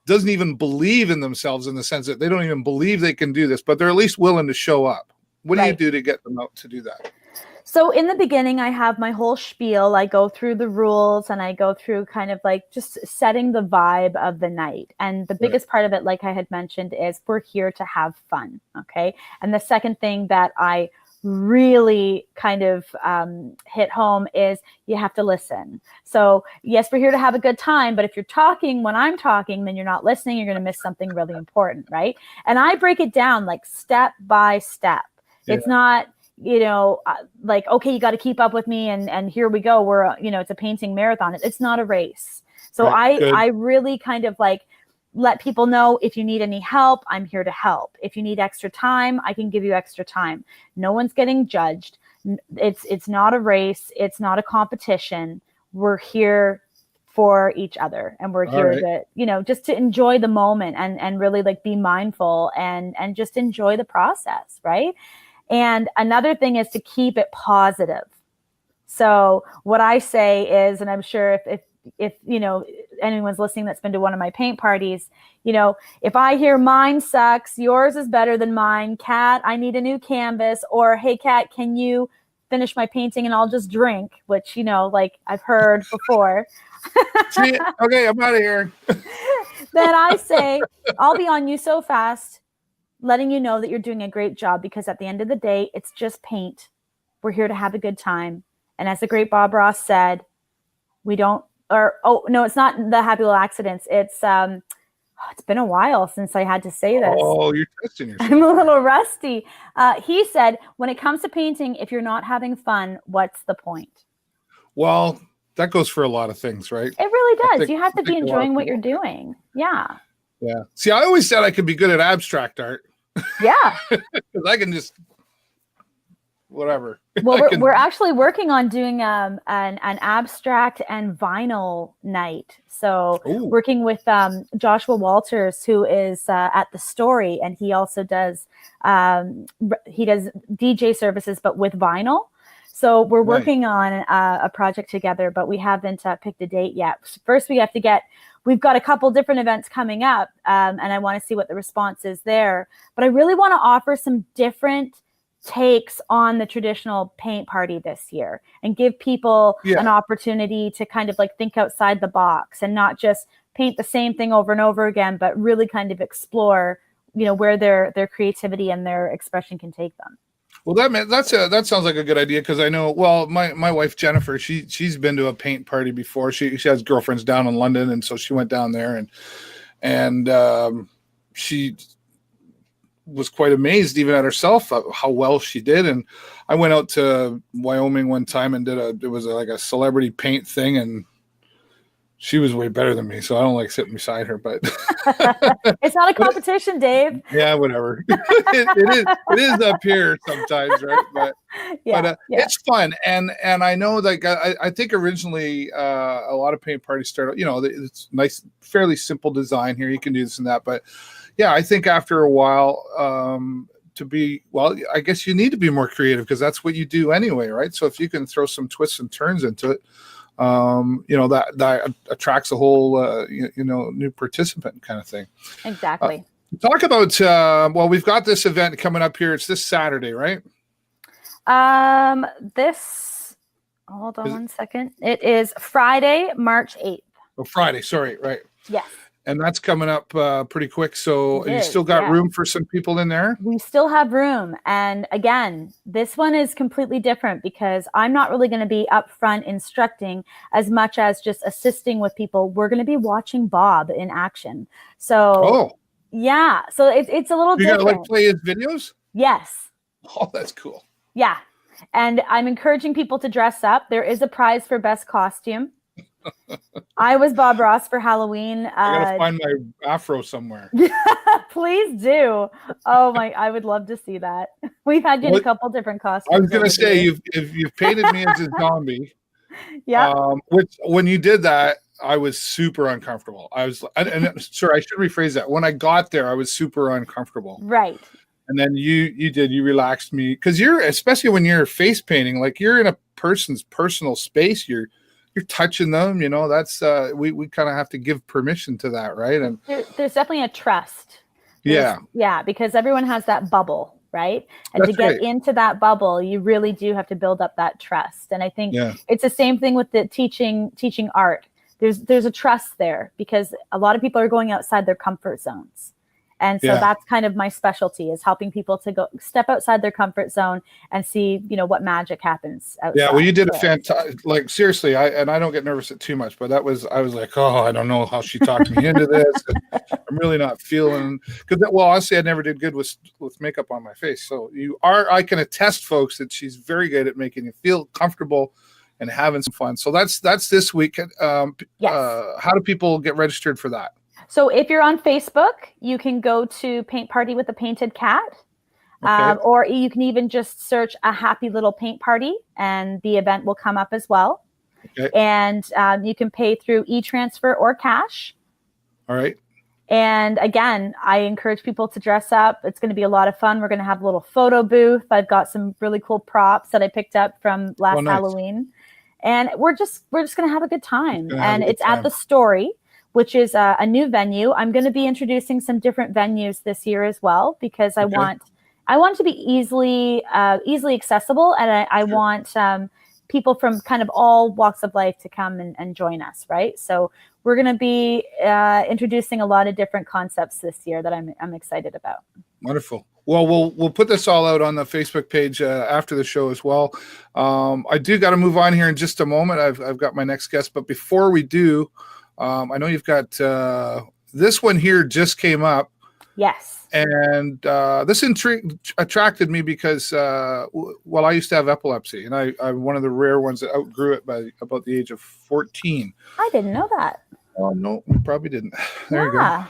doesn't even believe in themselves, in the sense that they don't even believe they can do this, but they're at least willing to show up. What do you do to get them out to do that? So in the beginning, I have my whole spiel. I go through the rules, and I go through kind of like just setting the vibe of the night. And the biggest part of it, like I had mentioned, is we're here to have fun. Okay. And the second thing that I really kind of hit home is you have to listen. So yes, we're here to have a good time, but if you're talking when I'm talking, then you're not listening. You're going to miss something really important, right? And I break it down like step by step. Yeah. It's not, like, okay, you got to keep up with me, and here we go. We're, it's a painting marathon. It's not a race. So I really kind of like let people know, if you need any help, I'm here to help. If you need extra time, I can give you extra time. No one's getting judged. It's not a race. It's not a competition. We're here for each other, and we're here to, just to enjoy the moment and really like be mindful and just enjoy the process. Right. And another thing is to keep it positive. So what I say is, and I'm sure if anyone's listening that's been to one of my paint parties, if I hear mine sucks, yours is better than mine, Kat, I need a new canvas, or hey, Kat, can you finish my painting and I'll just drink, which, like I've heard before. Okay, I'm out of here. Then I say, I'll be on you so fast, letting you know that you're doing a great job, because at the end of the day, it's just paint. We're here to have a good time. And as the great Bob Ross said, it's not the happy little accidents. It's been a while since I had to say this. Oh, you're testing yourself. I'm a little rusty. He said, when it comes to painting, if you're not having fun, what's the point? Well, that goes for a lot of things, right? It really does. You have to be enjoying what you're doing. Yeah. Yeah. See, I always said I could be good at abstract art. Yeah. Because I can just whatever. Well, we're actually working on doing an abstract and vinyl night. So working with Joshua Walters, who is at The Story, and he also does DJ services, but with vinyl. So we're working on a project together, but we haven't picked a date yet. First, we've got a couple different events coming up, and I want to see what the response is there. But I really want to offer some different takes on the traditional paint party this year, and give people an opportunity to kind of like think outside the box and not just paint the same thing over and over again, but really kind of explore, where their creativity and their expression can take them. Well, that sounds like a good idea, because I know, well, my wife Jennifer, she's been to a paint party before. She has girlfriends down in London, and so she went down there, and she was quite amazed even at herself how well she did. And I went out to Wyoming one time and it was like a celebrity paint thing, and she was way better than me, so I don't like sitting beside her. But it's not a competition, Dave. Yeah, whatever. it is up here sometimes, right? But it's fun, and I know, like, I think originally a lot of paint parties start. It's nice, fairly simple design here. You can do this and that, but yeah, I think after a while, I guess you need to be more creative, because that's what you do anyway, right? So if you can throw some twists and turns into it, that attracts a whole, new participant kind of thing. Exactly. Talk about, we've got this event coming up here. It's this Saturday, right? Hold on one second. It is Friday, March 8th. Oh, Friday. Sorry. Right. Yes. And that's coming up pretty quick. So you still got room for some people in there? We still have room. And again, this one is completely different, because I'm not really going to be up front instructing as much as just assisting with people. We're going to be watching Bob in action. So, yeah. So it's a little different. You got to play his videos? Yes. Oh, that's cool. Yeah. And I'm encouraging people to dress up. There is a prize for best costume. I was Bob Ross for Halloween. I gotta find my afro somewhere. Please do. Oh my, I would love to see that. We've had you in a couple different costumes. I was gonna say you've painted me as a zombie. Yeah. Which when you did that, I was super uncomfortable. I was, and sorry, I should rephrase that. When I got there, I was super uncomfortable. Right. And then you relaxed me, because you're, especially when you're face painting, like you're in a person's personal space. You're touching them, that's we kind of have to give permission to that, right? And there's definitely a trust. Yeah, because everyone has that bubble, right? And to get into that bubble, you really do have to build up that trust. And I think it's the same thing with the teaching art. There's a trust there, because a lot of people are going outside their comfort zones. And so that's kind of my specialty, is helping people to go step outside their comfort zone and see, what magic happens outside. Yeah, well, you did a fantastic, like, seriously, I don't get nervous at too much, but I was like, oh, I don't know how she talked me into this. I'm really not feeling, because, honestly, I never did good with makeup on my face. So I can attest, folks, that she's very good at making you feel comfortable and having some fun. So that's this week. How do people get registered for that? So if you're on Facebook, you can go to Paint Party with a Painted Cat, or you can even just search A Happy Little Paint Party, and the event will come up as well. Okay. And you can pay through e-transfer or cash. All right. And again, I encourage people to dress up. It's going to be a lot of fun. We're going to have a little photo booth. I've got some really cool props that I picked up from last Halloween. And we're just going to have a good time. And it's at the Story, which is a new venue. I'm going to be introducing some different venues this year as well, because I want to be easily accessible, and I want people from kind of all walks of life to come and join us, right? So we're going to be introducing a lot of different concepts this year that I'm excited about. Wonderful. Well, we'll put this all out on the Facebook page after the show as well. I do got to move on here in just a moment. I've got my next guest, but before we do, I know you've got this one here just came up. Yes. And this attracted me because, I used to have epilepsy, and I'm one of the rare ones that outgrew it by about the age of 14. I didn't know that. Oh, no, you probably didn't. There you go.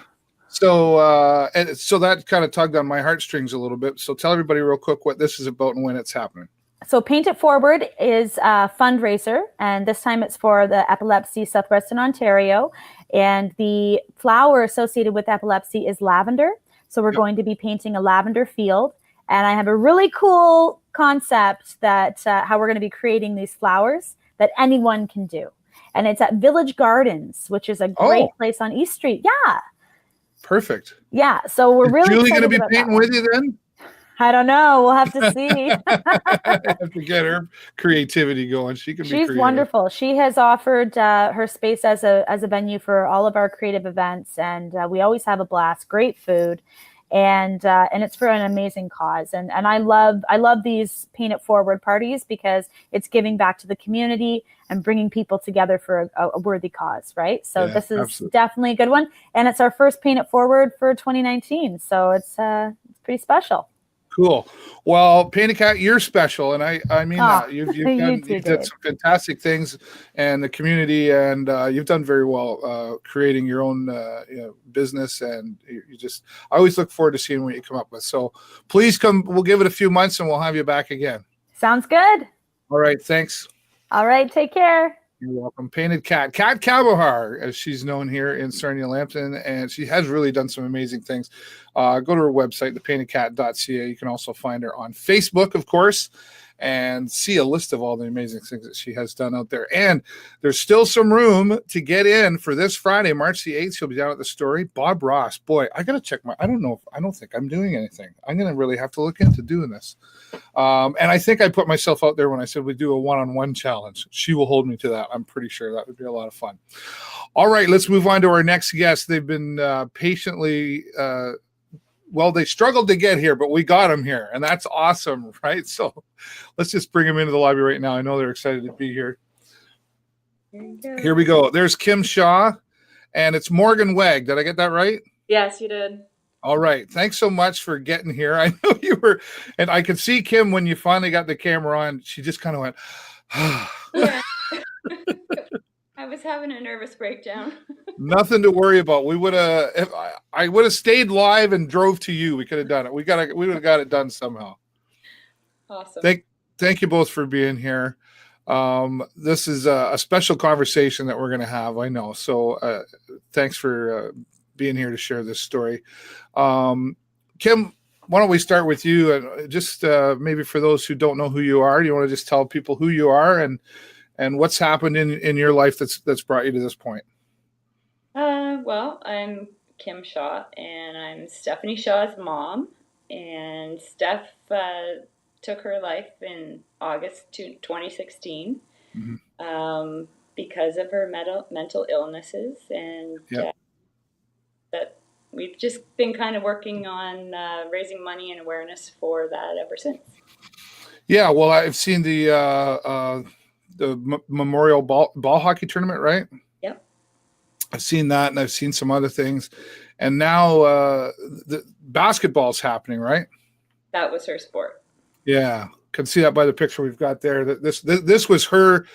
So, and so that kind of tugged on my heartstrings a little bit. So tell everybody real quick what this is about and when it's happening. So Paint It Forward is a fundraiser, and this time it's for the epilepsy Southwestern Ontario. And the flower associated with epilepsy is lavender. So we're going to be painting a lavender field. And I have a really cool concept that how we're going to be creating these flowers that anyone can do. And it's at Village Gardens, which is a great place on East Street. Yeah. Perfect. Yeah. So we're really Julie going to be painting with you then? I don't know. We'll have to see. I have to get her creativity going. She's wonderful. She has offered her space as a venue for all of our creative events, and we always have a blast. Great food, and it's for an amazing cause. And I love these Paint It Forward parties, because it's giving back to the community and bringing people together for a worthy cause, right? So this is definitely a good one, and it's our first Paint It Forward for 2019. So it's pretty special. Cool. Well, Painted Cat, you're special, and I mean that. You've done some fantastic things, and the community, and you've done very well creating your own business, and I always look forward to seeing what you come up with. So please come. We'll give it a few months, and we'll have you back again. Sounds good. All right. Thanks. All right. Take care. You're welcome. Painted Cat, Cat Cabajar, as she's known here in Sarnia Lambton, and she has really done some amazing things. Go to her website, thepaintedcat.ca. You can also find her on Facebook, of course, and see a list of all the amazing things that she has done out there. And there's still some room to get in for this Friday, March the 8th. She'll be down at the Story. Bob Ross. Boy, I got to check I don't think I'm doing anything. I'm going to really have to look into doing this. And I think I put myself out there when I said we do a one-on-one challenge. She will hold me to that. I'm pretty sure that would be a lot of fun. All right, let's move on to our next guest. They've been patiently they struggled to get here, but we got them here, and that's awesome, right? So let's just bring them into the lobby right now. I know they're excited to be here. Here we go. There's Kim Shaw, and it's Morgan Weg. Did I get that right? Yes, you did. All right. Thanks so much for getting here. I know you were, and I could see Kim when you finally got the camera on. She just kind of went, Yeah. I was was having a nervous breakdown. Nothing to worry about. We would have. If I would have stayed live and drove to you, we could have done it. We would have got it done somehow. Awesome. Thank you both for being here. This is a special conversation that we're going to have. I know. So thanks for being here to share this story. Kim, why don't we start with you? And just maybe for those who don't know who you are, do you want to just tell people who you are and what's happened in your life that's brought you to this point? Well, I'm Kim Shaw, and I'm Stephanie Shaw's mom. And Steph took her life in August 2016 because of her mental illnesses, and that we've just been kind of working on raising money and awareness for that ever since. Yeah, well, I've seen the Memorial ball hockey tournament, right? Yep. I've seen that, and I've seen some other things, and now the basketball's happening, right? That was her sport. Yeah, can see that by the picture we've got there. That this was her.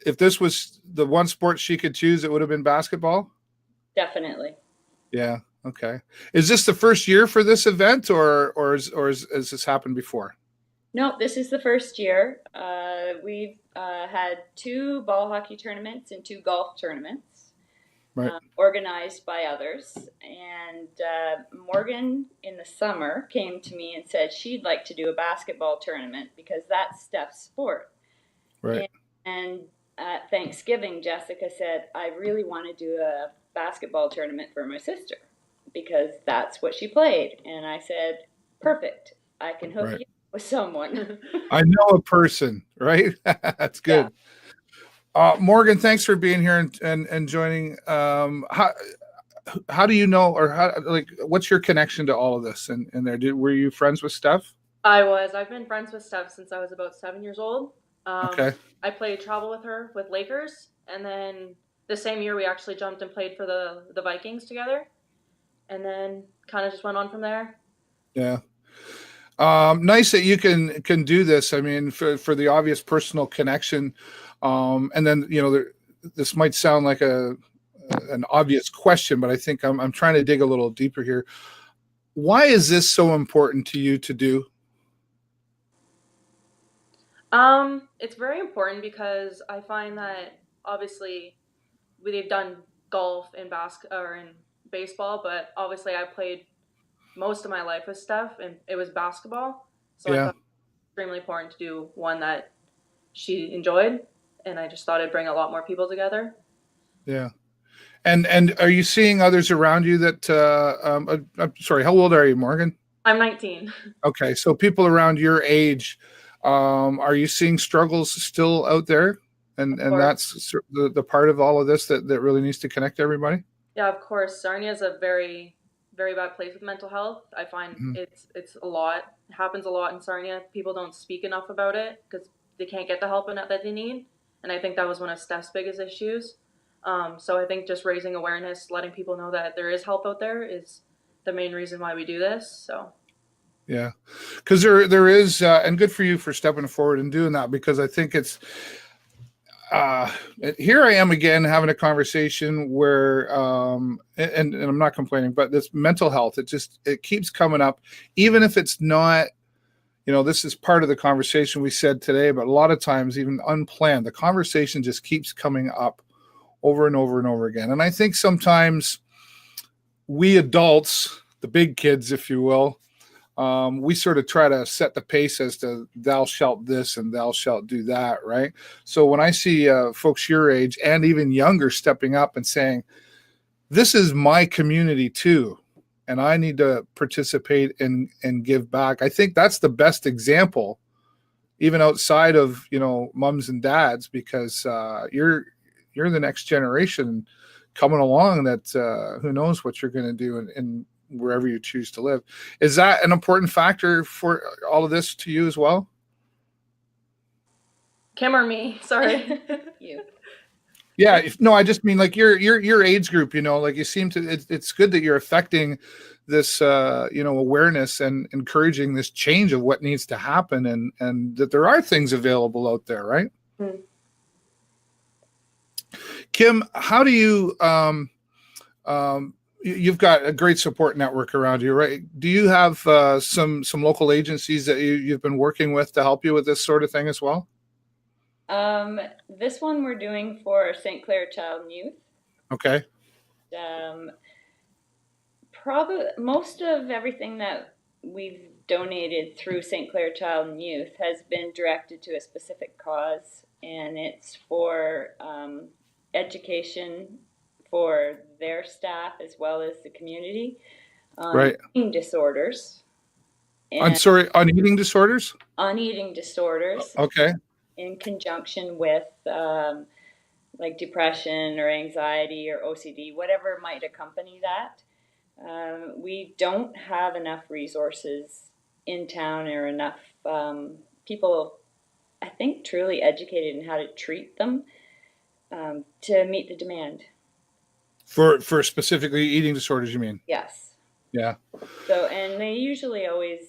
If this was the one sport she could choose, it would have been basketball. Definitely. Yeah. Okay. Is this the first year for this event, or has this happened before? No, this is the first year. We've had 2 ball hockey tournaments and 2 golf tournaments, right, organized by others. And Morgan in the summer came to me and said she'd like to do a basketball tournament because that's Steph's sport. Right. And at Thanksgiving, Jessica said, I really want to do a basketball tournament for my sister because that's what she played. And I said, perfect. I can hook you with someone. I know a person, right? That's good. Yeah. Morgan, thanks for being here and joining. How do you know, or what's your connection to all of this? And there, were you friends with Steph? I was. I've been friends with Steph since I was about 7 years old. Okay. I played travel with her with Lakers, and then the same year we actually jumped and played for the Vikings together, and then kind of just went on from there. Yeah. Nice that you can do this. I mean, for the obvious personal connection, and then this might sound like an obvious question, but I think I'm trying to dig a little deeper here. Why is this so important to you to do? It's very important because I find that obviously they've done golf and baseball, but obviously I played most of my life with Steph, and it was basketball. So I thought it was extremely important to do one that she enjoyed, and I just thought it'd bring a lot more people together. Yeah. And are you seeing others around you that I'm sorry, how old are you, Morgan? I'm 19. Okay, so people around your age, are you seeing struggles still out there? And that's the part of all of this that really needs to connect everybody? Yeah, of course. Sarnia is a very, very bad place with mental health. I find it's a lot. It happens a lot in Sarnia. People don't speak enough about it because they can't get the help that they need. And I think that was one of Steph's biggest issues. So I think just raising awareness, letting people know that there is help out there is the main reason why we do this. So. Yeah, because there is, and good for you for stepping forward and doing that, because I think it's, here I am again having a conversation where, and I'm not complaining, but this mental health, it keeps coming up, even if it's not, this is part of the conversation we said today, but a lot of times, even unplanned, the conversation just keeps coming up over and over and over again. And I think sometimes we adults, the big kids, if you will, we sort of try to set the pace as to thou shalt this and thou shalt do that, right? So when I see folks your age and even younger stepping up and saying, this is my community too, and I need to participate and give back, I think that's the best example, even outside of, mums and dads, because you're the next generation coming along that who knows what you're going to do in wherever you choose to live. Is that an important factor for all of this to you as well? Kim or me? Sorry. You. Yeah. No, I just mean like your age group, like you seem to, it's good that you're affecting this, awareness and encouraging this change of what needs to happen, and that there are things available out there, right? Kim, how do you, you've got a great support network around you, right? Do you have some local agencies that you've been working with to help you with this sort of thing as well? This one we're doing for St. Clair Child and Youth. Okay. Probably most of everything that we've donated through St. Clair Child and Youth has been directed to a specific cause, and it's for education for their staff as well as the community on eating disorders. On eating disorders? On eating disorders. Okay. In conjunction with like depression or anxiety or OCD, whatever might accompany that. We don't have enough resources in town or enough people, I think, truly educated in how to treat them to meet the demand. For specifically eating disorders, you mean? Yes. Yeah. So, and they usually always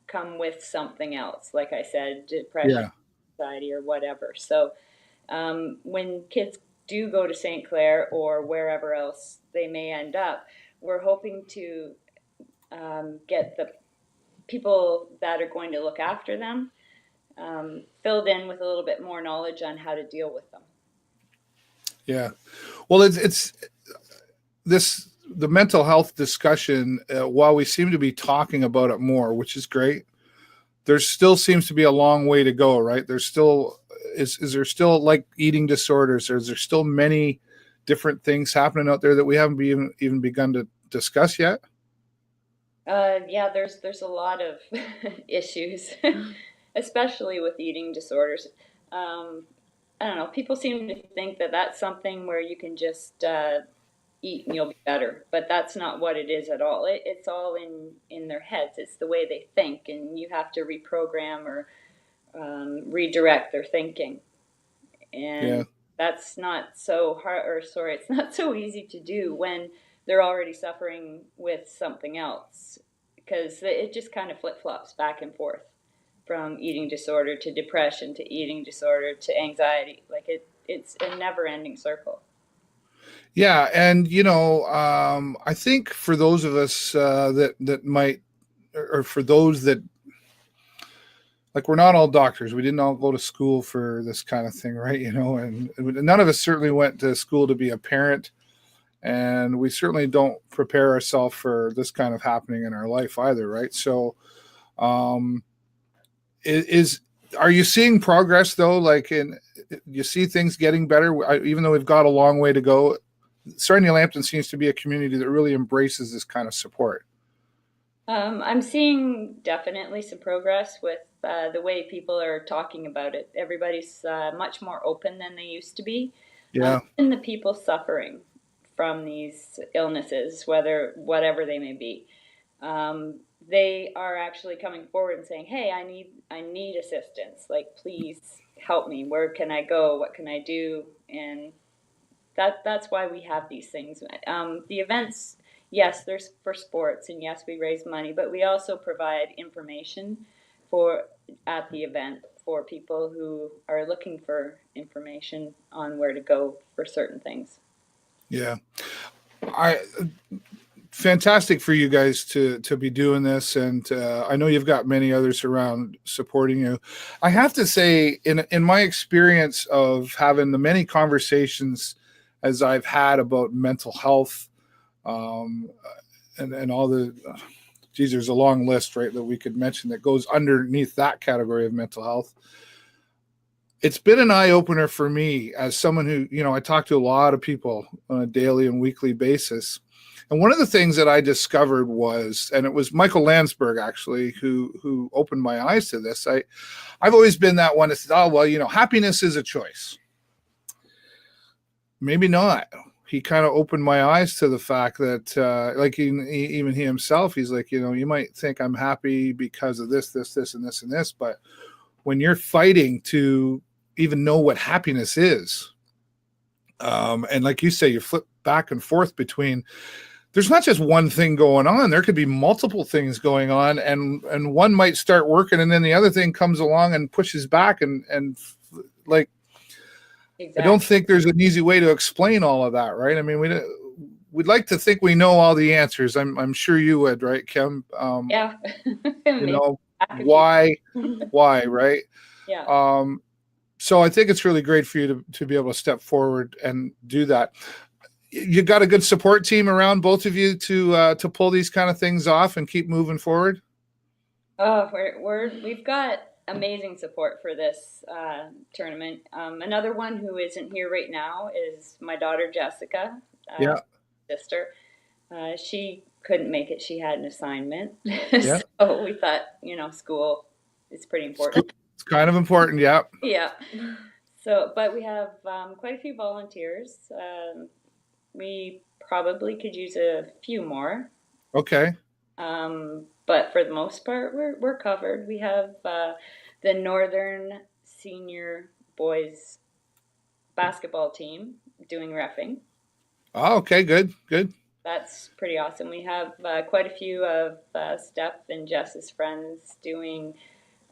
come with something else, like I said, depression, anxiety, or whatever. So when kids do go to St. Clair or wherever else they may end up, we're hoping to get the people that are going to look after them filled in with a little bit more knowledge on how to deal with them. Yeah. Well, it's the mental health discussion, while we seem to be talking about it more, which is great, there still seems to be a long way to go, right? There's still, is there still like eating disorders, or is there still many different things happening out there that we haven't even begun to discuss yet? Yeah, there's a lot of issues, especially with eating disorders. I don't know, people seem to think that that's something where you can just eat and you'll be better, but that's not what it is at all. It's all in their heads. It's the way they think, and you have to reprogram or redirect their thinking. And that's not so hard, or sorry, it's not so easy to do when they're already suffering with something else, because it just kind of flip-flops back and forth from eating disorder to depression to eating disorder to anxiety. Like it's a never-ending circle. Yeah, and I think for those of us that might, or for those that, like, we're not all doctors. We didn't all go to school for this kind of thing, right? And none of us certainly went to school to be a parent, and we certainly don't prepare ourselves for this kind of happening in our life either, right? So, are you seeing progress though? Like, you see things getting better, even though we've got a long way to go? Sarnia Lambton seems to be a community that really embraces this kind of support. I'm seeing definitely some progress with the way people are talking about it. Everybody's much more open than they used to be. Yeah. And the people suffering from these illnesses, whatever they may be, they are actually coming forward and saying, "Hey, I need assistance. Like, please help me. Where can I go? What can I do?" And that's why we have these things. The events, yes, there's for sports, and yes, we raise money, but we also provide information at the event for people who are looking for information on where to go for certain things. Yeah. Fantastic for you guys to be doing this, and I know you've got many others around supporting you. I have to say, in my experience of having the many conversations as I've had about mental health, and all the, there's a long list, right, that we could mention that goes underneath that category of mental health. It's been an eye-opener for me as someone who, I talk to a lot of people on a daily and weekly basis. And one of the things that I discovered was, and it was Michael Landsberg actually who opened my eyes to this. I've always been that one that says, oh, well, happiness is a choice. Maybe not. He kind of opened my eyes to the fact that, like even he himself, he's like, you might think I'm happy because of this, and this, but when you're fighting to even know what happiness is, and like you say, you flip back and forth between, there's not just one thing going on. There could be multiple things going on, and one might start working, and then the other thing comes along and pushes back, and like, Exactly. I don't think there's an easy way to explain all of that, right? I mean, we'd like to think we know all the answers. I'm sure you would, right, Kim? Yeah. You know, why, right? Yeah. So I think it's really great for you to be able to step forward and do that. You got a good support team around both of you to pull these kind of things off and keep moving forward. Oh, we've got amazing support for this tournament. Another one who isn't here right now is my daughter Jessica. Sister. She couldn't make it. She had an assignment. Yeah. So we thought, school is pretty important. It's kind of important, yeah. Yeah. So, but we have quite a few volunteers. We probably could use a few more. Okay. But for the most part, we're covered. We have the Northern Senior Boys Basketball team doing reffing. Oh, okay, good. That's pretty awesome. We have quite a few of Steph and Jess's friends doing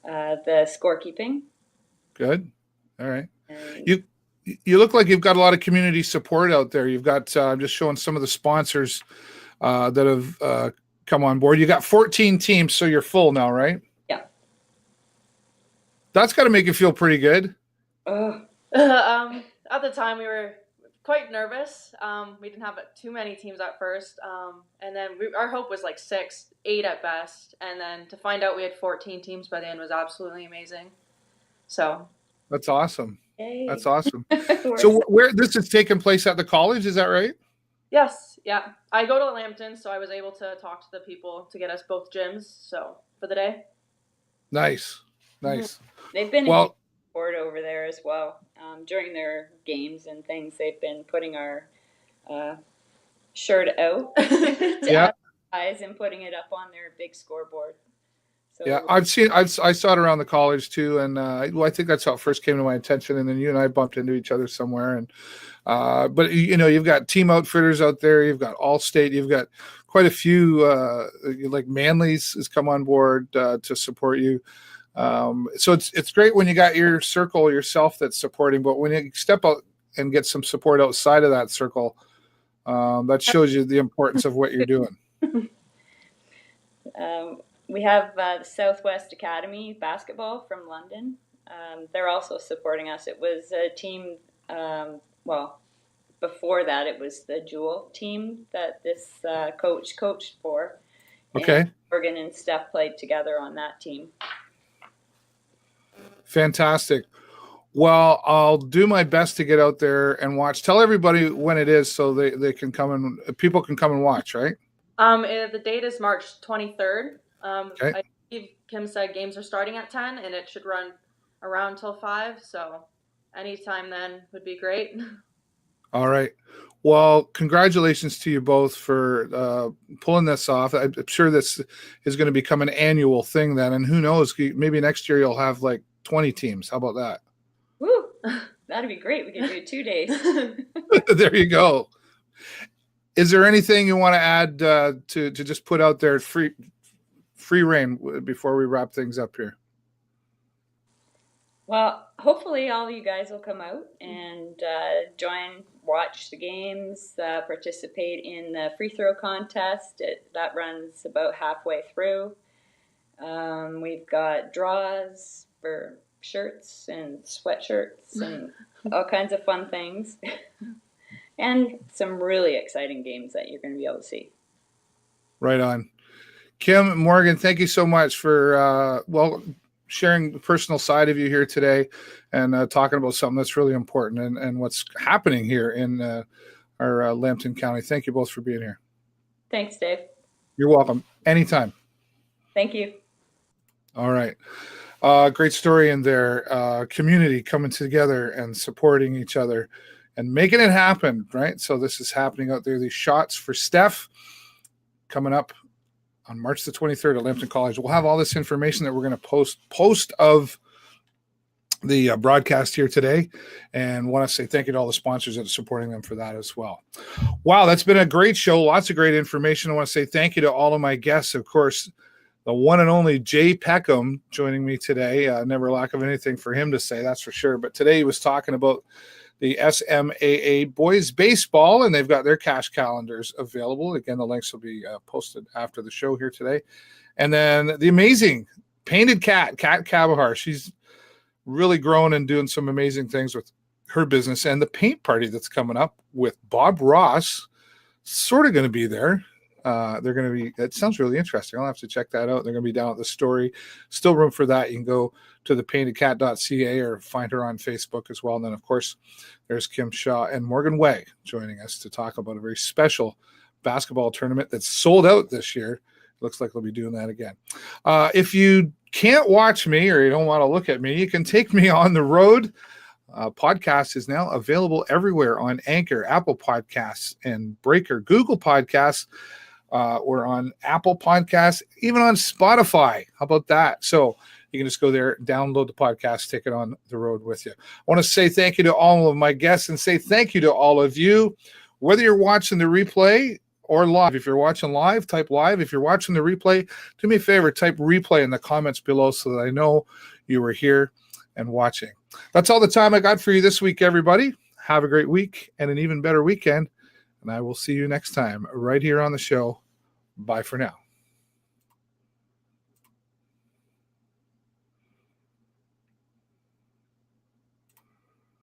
the scorekeeping. Good. All right. You look like you've got a lot of community support out there. You've got I'm just showing some of the sponsors that have come on board. You got 14 teams, so you're full now, right? Yeah. That's got to make you feel pretty good. At the time, we were quite nervous. We didn't have too many teams at first, and then our hope was like 6, 8 at best, and then to find out we had 14 teams by the end was absolutely amazing. So that's awesome. Yay. That's awesome. So where this is taking place at the college, is that right? Yes. Yeah. I go to Lambton, so I was able to talk to the people to get us both gyms. So for the day. Nice. They've been support over there as well. During their games and things, they've been putting our shirt out to advertise and putting it up on their big scoreboard. So, yeah, I saw it around the college too, and I think that's how it first came to my attention. And then you and I bumped into each other somewhere, and but you've got Team Outfitters out there, you've got Allstate, you've got quite a few like Manly's has come on board to support you. So it's great when you got your circle yourself that's supporting, but when you step out and get some support outside of that circle, that shows you the importance of what you're doing. We have the Southwest Academy Basketball from London. They're also supporting us. It was a team, before that it was the Jewel team that this coach coached for. Okay. And Morgan and Steph played together on that team. Fantastic. Well, I'll do my best to get out there and watch. Tell everybody when it is so they can come and people can come and watch, right? The date is March 23rd. Okay. I believe Kim said games are starting at 10 and it should run around till 5. So anytime then would be great. All right. Well, congratulations to you both for pulling this off. I'm sure this is going to become an annual thing then. And who knows, maybe next year you'll have like 20 teams. How about that? Woo! That'd be great. We could do 2 days. There you go. Is there anything you want to add to just put out there free reign before we wrap things up here? Well, hopefully all of you guys will come out and join, watch the games, participate in the free throw contest. That runs about halfway through. We've got draws for shirts and sweatshirts and all kinds of fun things. And some really exciting games that you're going to be able to see. Right on. Kim, Morgan, thank you so much for sharing the personal side of you here today and talking about something that's really important and what's happening here in our Lambton County. Thank you both for being here. Thanks, Dave. You're welcome. Anytime. Thank you. All right. Great story in there. Community coming together and supporting each other and making it happen, right? So this is happening out there. These Shawtz4steph coming up on March the 23rd at Lambton College. We'll have all this information that we're going to post of the broadcast here today, and want to say thank you to all the sponsors that are supporting them for that as well. Wow, that's been a great show. Lots of great information. I want to say thank you to all of my guests. Of course, the one and only Jay Peckham joining me today. Never lack of anything for him to say, that's for sure. But today he was talking about the S.M.A.A. Boys Baseball, and they've got their cash calendars available. Again, the links will be posted after the show here today. And then the amazing Painted Cat Cabajar. She's really grown and doing some amazing things with her business, and the paint party that's coming up with Bob Ross sort of going to be there. They're going to be, it sounds really interesting. I'll have to check that out. They're going to be down at the Story. Still room for that. You can go to thepaintedcat.ca or find her on Facebook as well. And then, of course, there's Kim Shaw and Morgan Way joining us to talk about a very special basketball tournament that's sold out this year. Looks like they'll be doing that again. If you can't watch me or you don't want to look at me, you can take me on the road. Podcast is now available everywhere on Anchor, Apple Podcasts, and Breaker, Google Podcasts. We're on Apple Podcasts, even on Spotify. How about that? So you can just go there, download the podcast, take it on the road with you. I want to say thank you to all of my guests and say thank you to all of you, whether you're watching the replay or live. If you're watching live, type live. If you're watching the replay, do me a favor, type replay in the comments below so that I know you were here and watching. That's all the time I got for you this week, everybody. Have a great week and an even better weekend. And I will see you next time right here on the show. Bye for now.